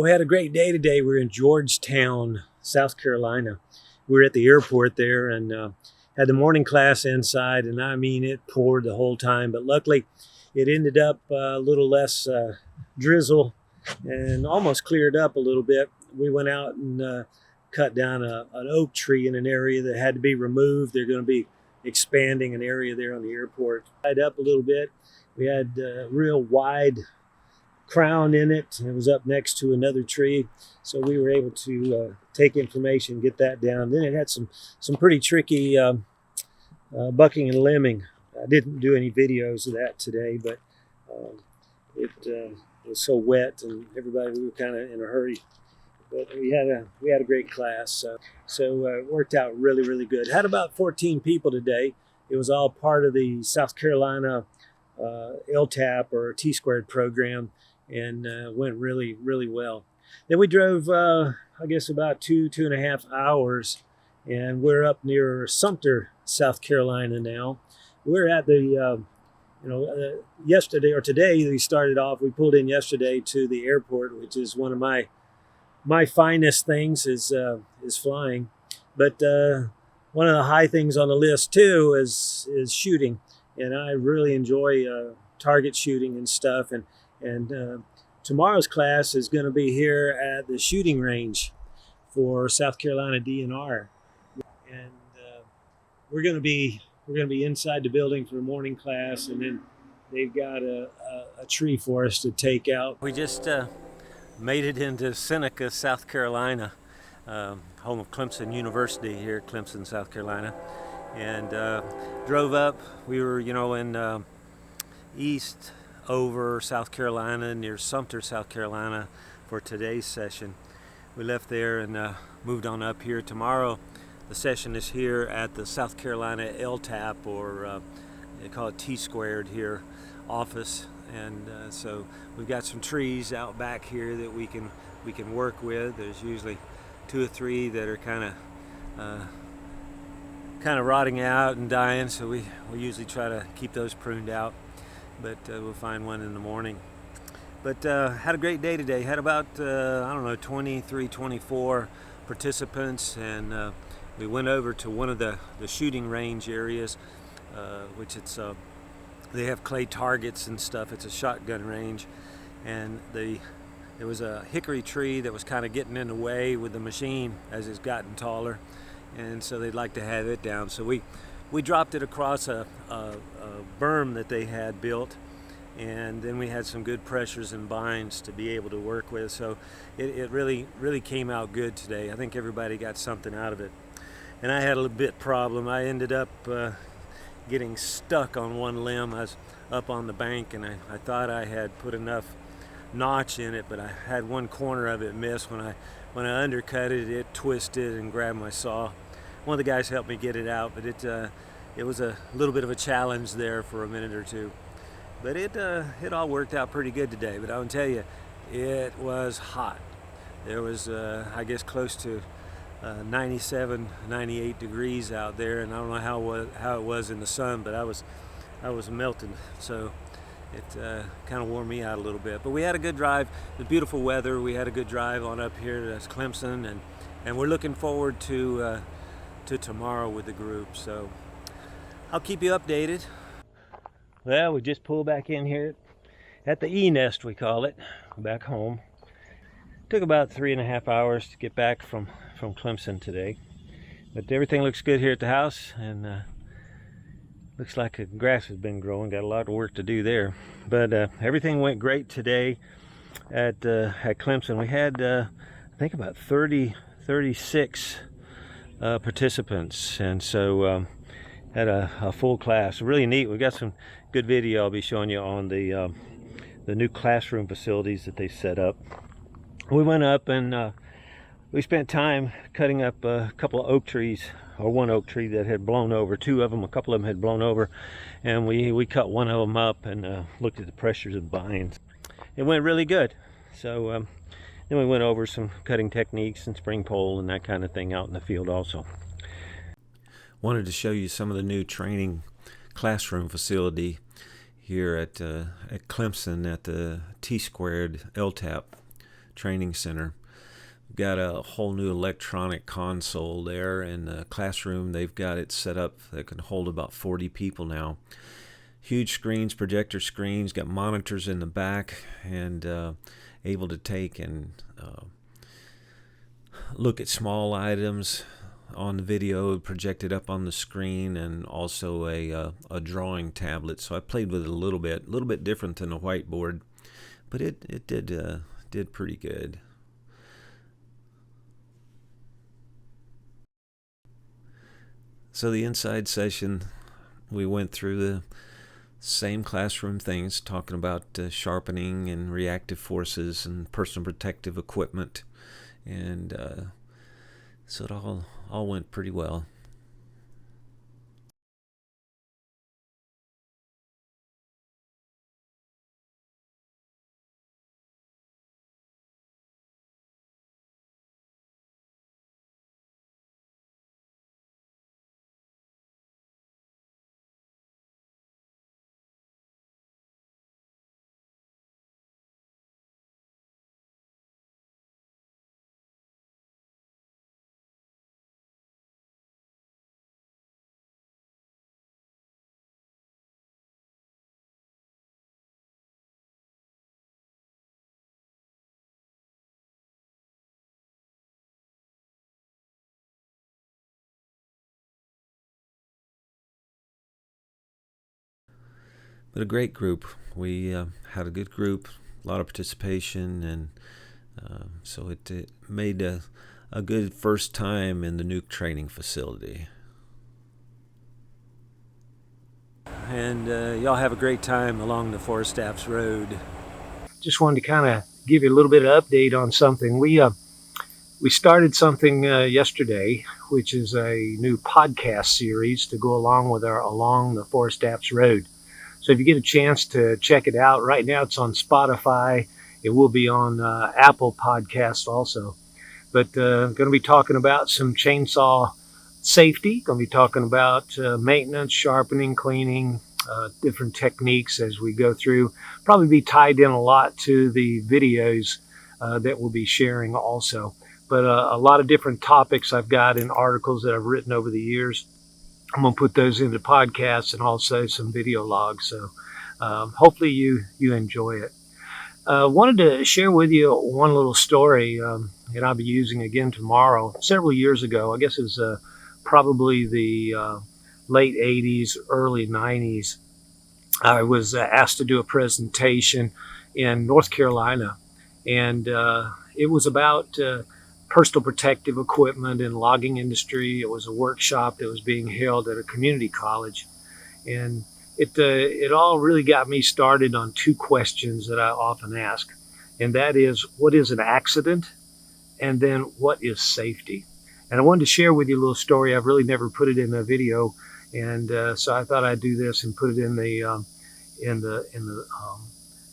Well, we had a great day today. We're in Georgetown, South Carolina. We were at the airport there and had the morning class inside, and I mean, it poured the whole time. But luckily, it ended up a little less drizzle and almost cleared up a little bit. We went out and cut down an oak tree in an area that had to be removed. They're going to be expanding an area there on the airport. Tied up a little bit. We had a real wide crown in it. It was up next to another tree, so we were able to take information, get that down. Then it had some pretty tricky bucking and limbing. I didn't do any videos of that today, but it was so wet and everybody, we were kind of in a hurry. But we had a great class, so it worked out really good. Had about 14 people today. It was all part of the South Carolina LTAP or T-squared program, and went really well. Then we drove I guess about two and a half hours, and we're up near Sumter, South Carolina now. We're at the yesterday or today we started off. We pulled in yesterday to the airport, which is one of my finest things is flying. But one of the high things on the list too is shooting, and I really enjoy target shooting and stuff. And tomorrow's class is going to be here at the shooting range for South Carolina DNR, and we're going to be inside the building for the morning class, and then they've got a tree for us to take out. We just made it into Seneca, South Carolina, home of Clemson University here, Clemson, South Carolina, and drove up. We were, in east over South Carolina, near Sumter, South Carolina, for today's session. We left there and moved on up here. Tomorrow, the session is here at the South Carolina LTAP, or they call it T-squared here, office. And so we've got some trees out back here that we can work with. There's usually 2 or 3 that are kind of rotting out and dying, so we usually try to keep those pruned out, but we'll find one in the morning. But had a great day today. Had about 23, 24 participants, and we went over to one of the shooting range areas, which they have clay targets and stuff. It's a shotgun range, and there was a hickory tree that was kind of getting in the way with the machine as it's gotten taller, and so they'd like to have it down. So we dropped it across a berm that they had built, and then we had some good pressures and binds to be able to work with. So it really came out good today. I think everybody got something out of it. And I had a little bit problem. I ended up getting stuck on one limb. I was up on the bank, and I thought I had put enough notch in it, but I had one corner of it miss. When I undercut it, it twisted and grabbed my saw. One of the guys helped me get it out, but it was a little bit of a challenge there for a minute or two. But it all worked out pretty good today. But I'll tell you, it was hot. There was I guess close to 97, 98 degrees out there, and I don't know how it was in the sun, but I was melting. So it kind of wore me out a little bit. But we had a good drive. The beautiful weather. We had a good drive on up here to Clemson, and we're looking forward to tomorrow with the group. So I'll keep you updated. Well, we just pulled back in here at the E-nest, we call it, back home. Took about 3.5 hours to get back from Clemson today, but everything looks good here at the house, and looks like the grass has been growing. Got a lot of work to do there, but everything went great today at Clemson. We had I think about 36 participants, and so had a full class. Really neat. We got some good video I'll be showing you on the new classroom facilities that they set up. We went up and we spent time cutting up a couple of oak trees, or one oak tree that had blown over. 2 of them, a couple of them had blown over, and we cut one of them up and looked at the pressures and binds. It went really good. So then we went over some cutting techniques and spring pole and that kind of thing out in the field also. Wanted to show you some of the new training classroom facility here at Clemson at the T-squared LTAP training center. We've got a whole new electronic console there in the classroom. They've got it set up that can hold about 40 people now. Huge screens, projector screens, got monitors in the back, and able to take and look at small items on the video projected up on the screen, and also a drawing tablet. So I played with it a little bit different than a whiteboard, but it did pretty good. So the inside session, we went through the same classroom things, talking about sharpening and reactive forces and personal protective equipment, and so it all went pretty well. But a great group. We had a good group, a lot of participation, and so it made a good first time in the nuke training facility. And y'all have a great time along the ForestApps road. Just wanted to kind of give you a little bit of update on something. We started something yesterday, which is a new podcast series to go along with our Along the ForestApps Road. So if you get a chance to check it out, right now it's on Spotify. It will be on Apple Podcasts also. But going to be talking about some chainsaw safety. Going to be talking about maintenance, sharpening, cleaning, different techniques as we go through. Probably be tied in a lot to the videos that we'll be sharing also. But a lot of different topics I've got in articles that I've written over the years. I'm going to put those into podcasts and also some video logs. So hopefully you enjoy it. Wanted to share with you one little story that I'll be using again tomorrow. Several years ago, I guess it was probably the late 80s, early 90s, I was asked to do a presentation in North Carolina. And it was about personal protective equipment and logging industry. It was a workshop that was being held at a community college, and it all really got me started on two questions that I often ask, and that is, what is an accident, and then what is safety? And I wanted to share with you a little story. I've really never put it in a video, and so I thought I'd do this and put it in the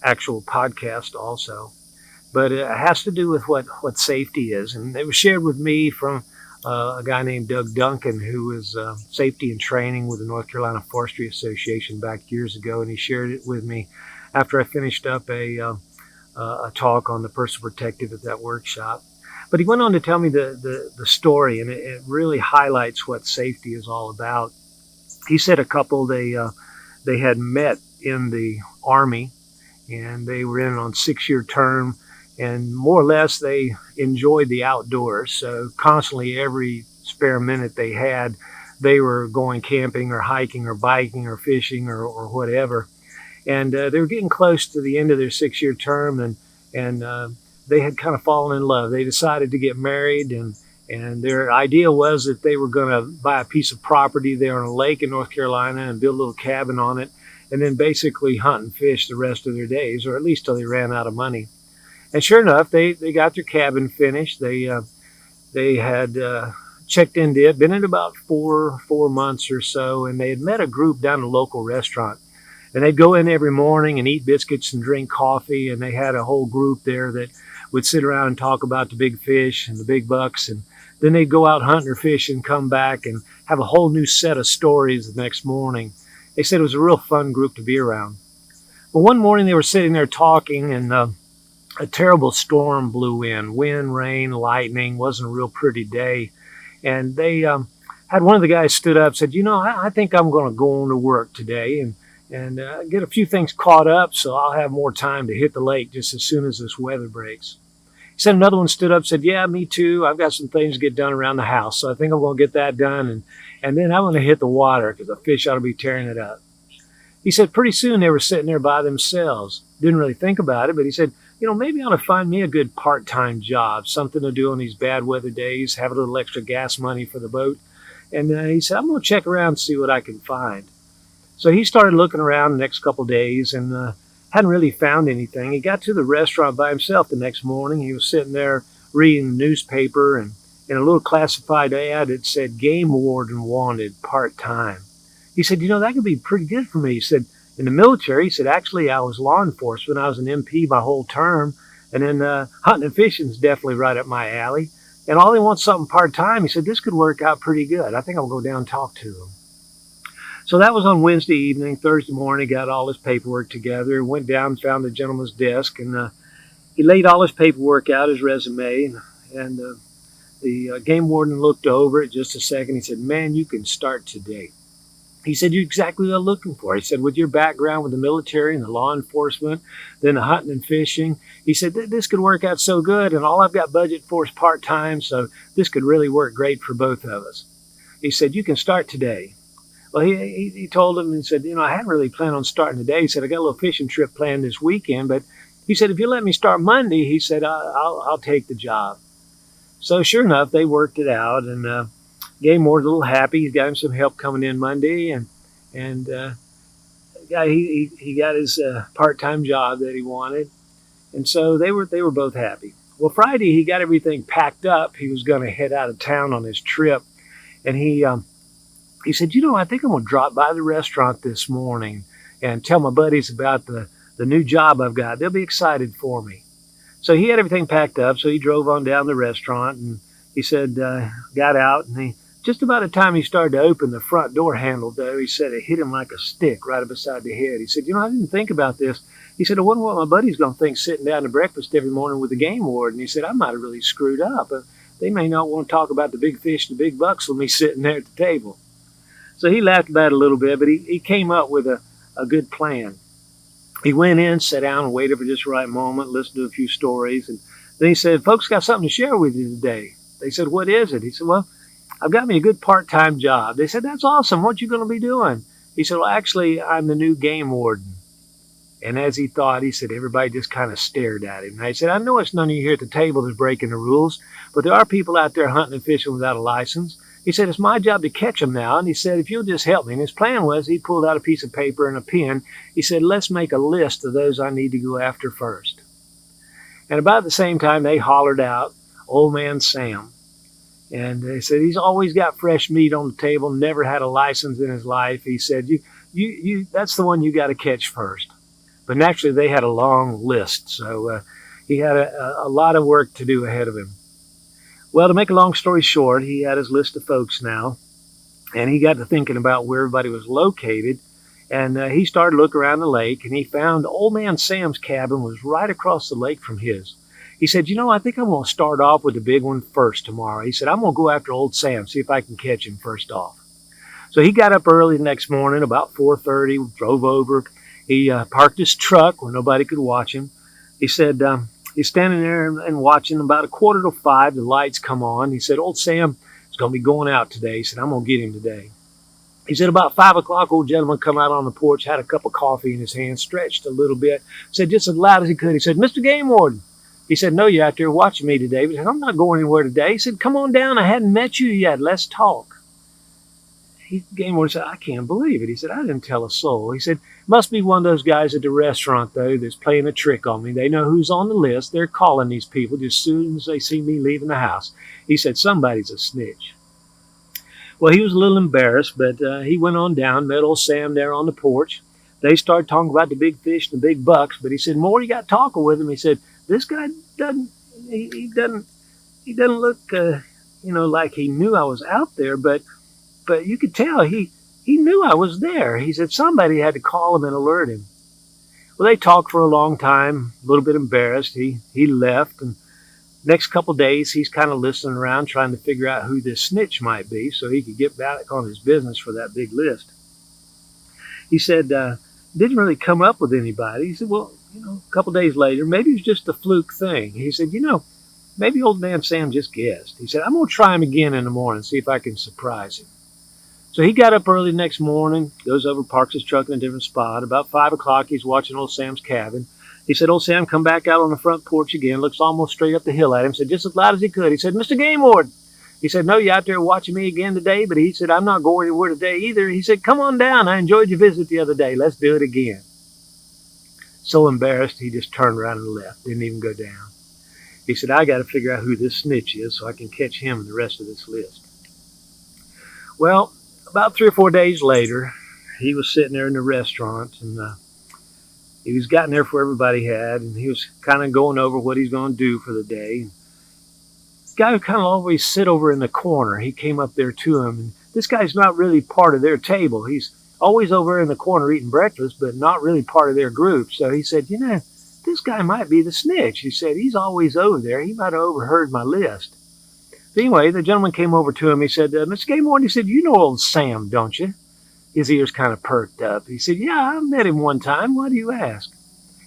actual podcast also. But it has to do with what safety is. And it was shared with me from a guy named Doug Duncan, who was safety and training with the North Carolina Forestry Association back years ago. And he shared it with me after I finished up a talk on the personal protective at that workshop. But he went on to tell me the story, and it really highlights what safety is all about. He said a couple, they had met in the Army, and they were in on 6-year term. And more or less, they enjoyed the outdoors. So constantly, every spare minute they had, they were going camping or hiking or biking or fishing or whatever. And they were getting close to the end of their 6-year term, and they had kind of fallen in love. They decided to get married, and their idea was that they were going to buy a piece of property there on a lake in North Carolina and build a little cabin on it, and then basically hunt and fish the rest of their days, or at least till they ran out of money. And sure enough, they got their cabin finished. They had checked into it, been in about four months or so, and they had met a group down at a local restaurant. And they'd go in every morning and eat biscuits and drink coffee, and they had a whole group there that would sit around and talk about the big fish and the big bucks, and then they'd go out hunting or fishing and come back and have a whole new set of stories the next morning. They said it was a real fun group to be around. But one morning they were sitting there talking, and a terrible storm blew in. Wind, rain, lightning. Wasn't a real pretty day. And they had one of the guys stood up and said, I think I'm going to go on to work today and get a few things caught up so I'll have more time to hit the lake just as soon as this weather breaks. He said another one stood up and said, yeah, me too. I've got some things to get done around the house, so I think I'm going to get that done. And then I'm going to hit the water because the fish ought to be tearing it up. He said pretty soon they were sitting there by themselves. Didn't really think about it, but he said, maybe I ought to find me a good part-time job, something to do on these bad weather days, have a little extra gas money for the boat. And he said, I'm going to check around and see what I can find. So he started looking around the next couple of days and hadn't really found anything. He got to the restaurant by himself the next morning. He was sitting there reading the newspaper, and in a little classified ad, it said, game warden wanted part-time. He said, that could be pretty good for me. He said, in the military, he said, actually, I was law enforcement. I was an MP my whole term. And then hunting and fishing is definitely right up my alley. And all they want something part-time. He said, this could work out pretty good. I think I'll go down and talk to him. So that was on Wednesday evening. Thursday morning, got all his paperwork together, went down, found the gentleman's desk, and he laid all his paperwork out, his resume, and the game warden looked over it just a second. He said, man, you can start today. He said, you're exactly what I'm looking for. He said, with your background with the military and the law enforcement, then the hunting and fishing, he said, this could work out so good, and all I've got budget for is part-time, so this could really work great for both of us. He said, you can start today. Well, he told him and said, I hadn't really planned on starting today. He said, I got a little fishing trip planned this weekend, but he said, if you let me start Monday, he said, I'll take the job. So sure enough, they worked it out, and game warden's a little happy. He's got him some help coming in Monday, and he got his part-time job that he wanted, and so they were both happy. Well, Friday he got everything packed up. He was going to head out of town on his trip, and he said, I think I'm going to drop by the restaurant this morning and tell my buddies about the new job I've got. They'll be excited for me. So he had everything packed up, so he drove on down to the restaurant, and he said, got out, and just about the time he started to open the front door handle, though, he said it hit him like a stick right beside the head. He said, I didn't think about this. He said, I wonder what my buddy's going to think sitting down to breakfast every morning with the game warden. He said, I might have really screwed up. They may not want to talk about the big fish and the big bucks with me sitting there at the table. So he laughed about it a little bit, but he came up with a good plan. He went in, sat down, and waited for just the right moment, listened to a few stories, and then he said, folks, got something to share with you today. They said, what is it? He said, well, I've got me a good part-time job. They said, that's awesome. What you going to be doing? He said, well, actually, I'm the new game warden. And as he thought, he said, everybody just kind of stared at him. And I said, I know it's none of you here at the table that's breaking the rules, but there are people out there hunting and fishing without a license. He said, it's my job to catch them now. And he said, if you'll just help me. And his plan was, he pulled out a piece of paper and a pen. He said, let's make a list of those I need to go after first. And about the same time, they hollered out, Old Man Sam. And they said, he's always got fresh meat on the table, never had a license in his life. He said, you that's the one you got to catch first. But naturally, they had a long list. So he had a lot of work to do ahead of him. Well, to make a long story short, he had his list of folks now, and he got to thinking about where everybody was located, and he started to look around the lake, and he found Old Man Sam's cabin was right across the lake from his. He said, I think I'm going to start off with the big one first tomorrow. He said, I'm going to go after old Sam, see if I can catch him first off. So he got up early the next morning, about 4:30, drove over. He parked his truck where nobody could watch him. He said, he's standing there and watching. About 4:45, the lights come on. He said, old Sam is going to be going out today. He said, I'm going to get him today. He said, about 5 o'clock, old gentleman come out on the porch, had a cup of coffee in his hand, stretched a little bit, said just as loud as he could. He said, Mr. Game Warden. He said, no, you're out there watching me today. But he said, I'm not going anywhere today. He said, come on down. I hadn't met you yet. Let's talk. Game warden said, I can't believe it. He said, I didn't tell a soul. He said, must be one of those guys at the restaurant, though, that's playing a trick on me. They know who's on the list. They're calling these people just as soon as they see me leaving the house. He said, somebody's a snitch. Well, he was a little embarrassed, but he went on down, met old Sam there on the porch. They started talking about the big fish and the big bucks, but he said, more, you got talking with him. He said, this guy doesn't look, like he knew I was out there, but you could tell he knew I was there. He said somebody had to call him and alert him. Well, they talked for a long time, a little bit embarrassed. He left, and next couple of days, he's kind of listening around, trying to figure out who this snitch might be so he could get back on his business for that big list. He said, didn't really come up with anybody. He said, well, a couple of days later, maybe it was just a fluke thing. He said, maybe old man Sam just guessed. He said, I'm going to try him again in the morning, see if I can surprise him. So he got up early the next morning, goes over, parks his truck in a different spot. About 5 o'clock, he's watching old Sam's cabin. He said, old Sam come back out on the front porch again, looks almost straight up the hill at him, said just as loud as he could. He said, Mr. Game Warden. He said, no, you out there watching me again today? But he said, I'm not going anywhere today either. He said, come on down. I enjoyed your visit the other day. Let's do it again. So embarrassed, he just turned around and left, didn't even go down. He said, I got to figure out who this snitch is so I can catch him and the rest of this list. Well, about 3 or 4 days later, he was sitting there in the restaurant, and he was gotten there for everybody had, and he was kind of going over what he's going to do for the day. This guy would kind of always sit over in the corner. He came up there to him, and this guy's not really part of their table. He's always over in the corner eating breakfast, but not really part of their group. So he said, this guy might be the snitch. He said, he's always over there. He might have overheard my list. So anyway, the gentleman came over to him. He said, Mr. Game Warden, he said, you know old Sam, don't you? His ears kind of perked up. He said, yeah, I met him one time. Why do you ask?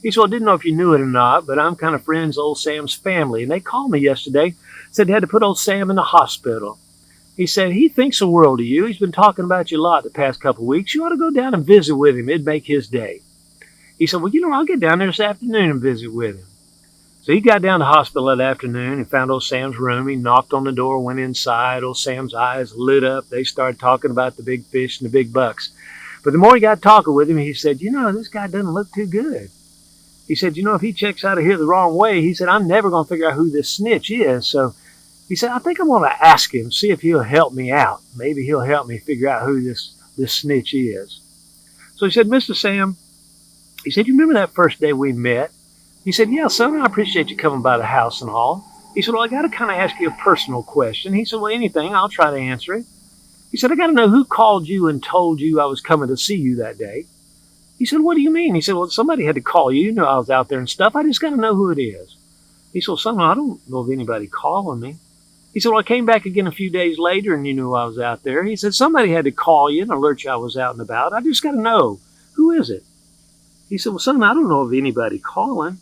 He said, well, I didn't know if you knew it or not, but I'm kind of friends with old Sam's family. And they called me yesterday, said they had to put old Sam in the hospital. He said, he thinks the world of you. He's been talking about you a lot the past couple of weeks. You ought to go down and visit with him. It'd make his day. He said, well, I'll get down there this afternoon and visit with him. So he got down to the hospital that afternoon and found old Sam's room. He knocked on the door, went inside. Old Sam's eyes lit up. They started talking about the big fish and the big bucks. But the more he got talking with him, he said, this guy doesn't look too good. He said, if he checks out of here the wrong way, he said, I'm never going to figure out who this snitch is. So he said, I think I'm going to ask him, see if he'll help me out. Maybe he'll help me figure out who this snitch is. So he said, Mr. Sam, he said, you remember that first day we met? He said, yeah, son, I appreciate you coming by the house and all. He said, well, I got to kind of ask you a personal question. He said, well, anything, I'll try to answer it. He said, I got to know who called you and told you I was coming to see you that day. He said, what do you mean? He said, well, somebody had to call you. You know I was out there and stuff. I just got to know who it is. He said, well, son, I don't know of anybody calling me. He said, well, I came back again a few days later and you knew I was out there. He said, somebody had to call you and alert you I was out and about. I just got to know, who is it? He said, well, son, I don't know of anybody calling.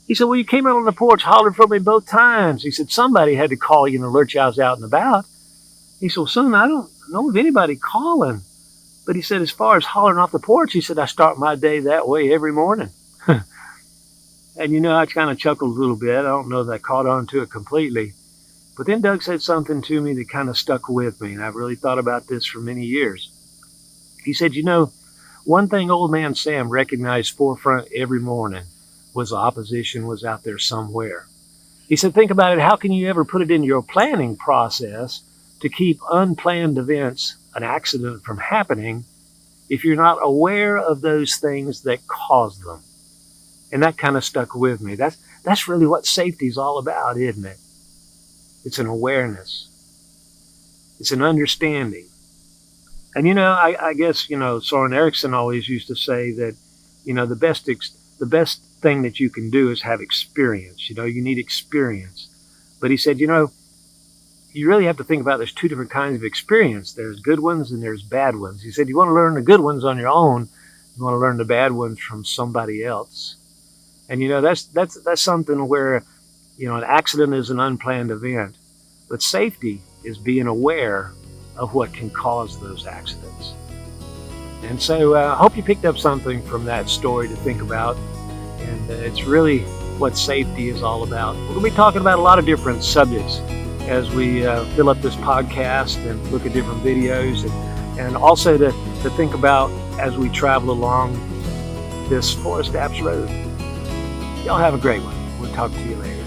He said, well, you came out on the porch, hollered for me both times. He said, somebody had to call you and alert you I was out and about. He said, well, son, I don't know of anybody calling. But he said, as far as hollering off the porch, he said, I start my day that way every morning. And, I kind of chuckled a little bit. I don't know that I caught on to it completely. But then Doug said something to me that kind of stuck with me, and I've really thought about this for many years. He said, one thing old man Sam recognized forefront every morning was the opposition was out there somewhere. He said, think about it. How can you ever put it into your planning process to keep unplanned events, an accident, from happening if you're not aware of those things that cause them? And that kind of stuck with me. That's really what safety is all about, isn't it? It's an awareness. It's an understanding. And, I guess, Soren Eriksson always used to say that, the best thing that you can do is have experience. You need experience. But he said, you really have to think about there's two different kinds of experience. There's good ones and there's bad ones. He said, you want to learn the good ones on your own. You want to learn the bad ones from somebody else. And, that's something where, an accident is an unplanned event. But safety is being aware of what can cause those accidents. And so I hope you picked up something from that story to think about. And it's really what safety is all about. We're going to be talking about a lot of different subjects as we fill up this podcast and look at different videos, and also to think about as we travel along this ForestApps road. Y'all have a great one. We'll talk to you later.